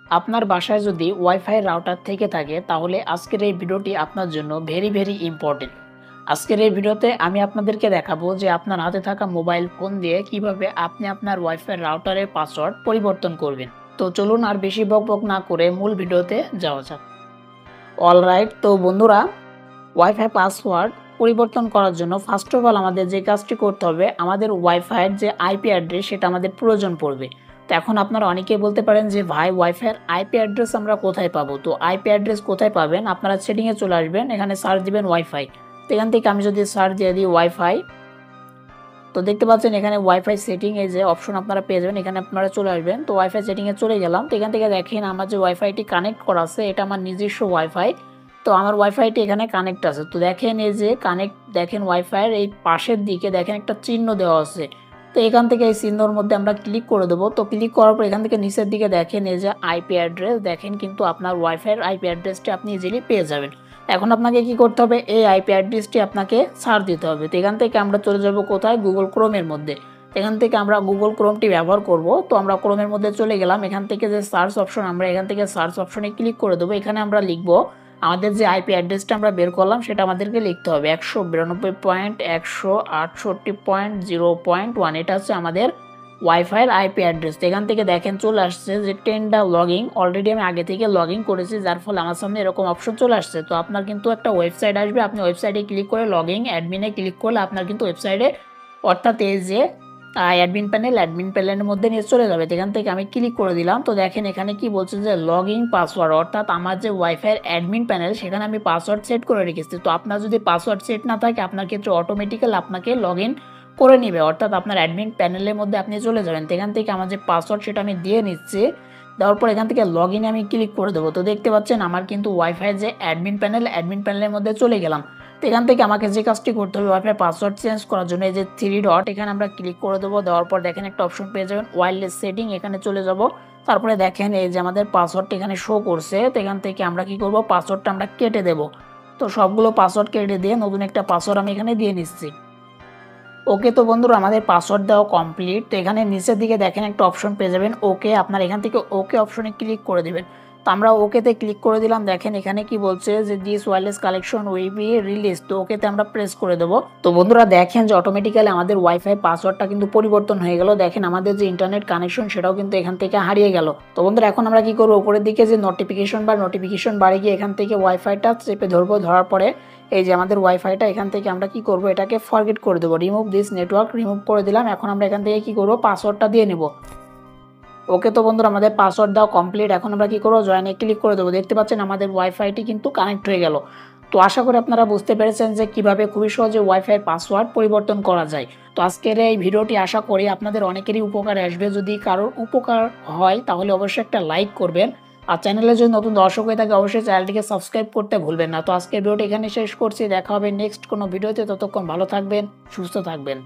আপনার বাসায় যদি ওয়াইফাই রাউটার থেকে থাকে তাহলে আজকের এই ভিডিওটি আপনার জন্য ভেরি ইম্পর্টেন্ট। আজকের এই ভিডিওতে আমি আপনাদেরকে দেখাবো যে আপনার হাতে থাকা মোবাইল ফোন দিয়ে কিভাবে আপনি আপনার ওয়াইফাই রাউটারের পাসওয়ার্ড পরিবর্তন করবেন। তো চলুন আর বেশি বকবক না করে মূল ভিডিওতে যাওয়া যাক। অলরাইট, তো বন্ধুরা, ওয়াইফাই পাসওয়ার্ড পরিবর্তন করার জন্য ফার্স্ট অফ অল আমাদের যে কাজটি করতে হবে, আমাদের ওয়াইফাইয়ের যে আইপি অ্যাড্রেস সেটা আমাদের প্রয়োজন পড়বে। তো এখন আপনারা অনেকেই বলতে পারেন যে ভাই, ওয়াইফাইয়ের আইপি অ্যাড্রেস আমরা কোথায় পাবো? তো আইপি অ্যাড্রেস কোথায় পাবেন? আপনারা সেটিংয়ে চলে আসবেন, এখানে সার্চ দিবেন ওয়াইফাই। তো এখান থেকে আমি যদি সার্চ দিয়ে দিই ওয়াইফাই, তো দেখতে পাচ্ছেন এখানে ওয়াইফাই সেটিং এই যে অপশন আপনারা পেয়ে যাবেন, এখানে আপনারা চলে আসবেন। তো ওয়াইফাই সেটিংয়ে চলে গেলাম। তো এখান থেকে দেখেন আমার যে ওয়াইফাইটি কানেক্ট করা আছে এটা আমার নিজস্ব ওয়াইফাই। তো আমার ওয়াইফাইটি এখানে কানেক্ট আছে। তো দেখেন এই যে কানেক্ট, দেখেন ওয়াইফাইয়ের এই পাশের দিকে দেখেন একটা চিহ্ন দেওয়া আছে। তো এখান থেকে এই চিহ্নর মধ্যে আমরা ক্লিক করে দেবো। তো ক্লিক করার পর এখান থেকে নিচের দিকে দেখেন এই যে আইপি অ্যাড্রেস, দেখেন কিন্তু আপনার ওয়াইফাইয়ের আইপি অ্যাড্রেসটি আপনি ইজিলি পেয়ে যাবেন। এখন আপনাকে কি করতে হবে? এই আইপি অ্যাড্রেসটি আপনাকে সার্চ দিতে হবে। তো এখান থেকে আমরা চলে যাব কোথায়? গুগল ক্রোমের মধ্যে। এখান থেকে আমরা গুগল ক্রোমটি ব্যবহার করব। তো আমরা ক্রোমের মধ্যে চলে গেলাম। এখান থেকে যে সার্চ অপশন, আমরা এখান থেকে সার্চ অপশনে ক্লিক করে দেবো। এখানে আমরা লিখব আমাদের যে আইপি অ্যাড্রেসটা আমরা বের করলাম সেটা আমাদেরকে লিখতে হবে 192.168.0.1। এটা হচ্ছে আমাদের ওয়াইফাইয়ের আইপি অ্যাড্রেস। এখান থেকে দেখেন চলে আসছে যে টেন্ডা লগইন। অলরেডি আমি আগে থেকে লগ ইন করেছি, যার ফলে আমার সামনে এরকম অপশন চলে আসছে। তো আপনার কিন্তু একটা ওয়েবসাইট আসবে, আপনি ওয়েবসাইটে ক্লিক করে লগ ইন অ্যাডমিনে ক্লিক করলে আপনার কিন্তু ওয়েবসাইটে, অর্থাৎ এই যে অ্যাডমিন প্যানেলের মধ্যে নিয়ে চলে যাবে। এখান থেকে আমি ক্লিক করে দিলাম। তো দেখেন এখানে কি বলছে যে লগ ইন পাসওয়ার্ড, অর্থাৎ আমার যে ওয়াইফাইয়ের অ্যাডমিন প্যানেল সেখানে আমি পাসওয়ার্ড সেট করে রেখেছি। তো আপনার যদি পাসওয়ার্ড সেট না থাকে আপনার ক্ষেত্রে অটোমেটিক্যাল আপনাকে লগ ইন করে নিবে, অর্থাৎ আপনার অ্যাডমিন প্যানেলের মধ্যে আপনি চলে যাবেন। তো এখান থেকে আমার যে পাসওয়ার্ড সেটা আমি দিয়ে নিচ্ছি। দেওয়ার পর এখান থেকে লগ ইনে আমি ক্লিক করে দেবো। তো দেখতে পাচ্ছেন আমার কিন্তু ওয়াইফাইয়ের যে অ্যাডমিন প্যানেলের মধ্যে চলে গেলাম। তো এখান থেকে আমাকে যে কাজটি করতে হবে, ওয়াইফাই পাসওয়ার্ড চেঞ্জ করার জন্য এই যে থ্রি ডট, এখানে আমরা ক্লিক করে দেবো। দেওয়ার পর দেখেন একটা অপশন পেয়ে যাবেন ওয়্যারলেস সেটিং, এখানে চলে যাব। তারপরে দেখেন এই যে আমাদের পাসওয়ার্ডটা এখানে শো করছে। তো এখান থেকে আমরা কি করব, পাসওয়ার্ডটা আমরা কেটে দেব। তো সবগুলো পাসওয়ার্ড কেটে দিয়ে নতুন একটা পাসওয়ার্ড আমি এখানে দিয়ে নিচ্ছি। ওকে, তো বন্ধুরা আমাদের পাসওয়ার্ড দেওয়া কমপ্লিট। তো এখানে নিচের দিকে দেখেন একটা অপশন পেয়ে যাবেন ওকে, আপনার এখান থেকে ওকে অপশনে ক্লিক করে দেবেন। তো আমরা ওকেতে ক্লিক করে দিলাম। দেখেন এখানে কি বলছে যে this wireless collection will be release. তো ওকেতে আমরা প্রেস করে দেবো। তো বন্ধুরা দেখেন যে অটোমেটিক্যালি আমাদের ওয়াইফাই পাসওয়ার্ডটা কিন্তু পরিবর্তন হয়ে গেল। দেখেন আমাদের যে ইন্টারনেট কানেকশন সেটাও কিন্তু এখান থেকে হারিয়ে গেল। তো বন্ধুরা এখন আমরা কি করবো, উপরের দিকে যে নোটিফিকেশন বাড়ে গিয়ে এখান থেকে ওয়াইফাইটা চেপে ধরবো। ধরার পরে এই যে আমাদের ওয়াইফাইটা এখান থেকে আমরা কি করব, এটাকে ফরগেট করে দেবো। রিমুভ দিস নেটওয়ার্ক, রিমুভ করে দিলাম। এখন আমরা এখান থেকে কি করব, পাসওয়ার্ডটা দিয়ে নেব। ওকে, তো বন্ধুরা আমাদের পাসওয়ার্ড দেওয়া কমপ্লিট। এখন আমরা কি করবো, জয়েনে ক্লিক করে দেবো। দেখতে পাচ্ছেন আমাদের ওয়াইফাইটি কিন্তু কানেক্ট হয়ে গেল। তো আশা করি আপনারা বুঝতে পেরেছেন যে কিভাবে খুবই সহজে ওয়াইফাই পাসওয়ার্ড পরিবর্তন করা যায়। তো আজকের এই ভিডিওটি আশা করি আপনাদের অনেকেরই উপকারে আসবে। যদি কারোর উপকার হয় তাহলে অবশ্যই একটা লাইক করবেন। আর চ্যানেলে যদি নতুন দর্শক হয়ে থাকে অবশ্যই চ্যানেলটিকে সাবস্ক্রাইব করতে ভুলবেন না। তো আজকের ভিডিওটি এখানে শেষ করছি, দেখা হবে নেক্সট কোনো ভিডিওতে। ততক্ষণ ভালো থাকবেন, সুস্থ থাকবেন।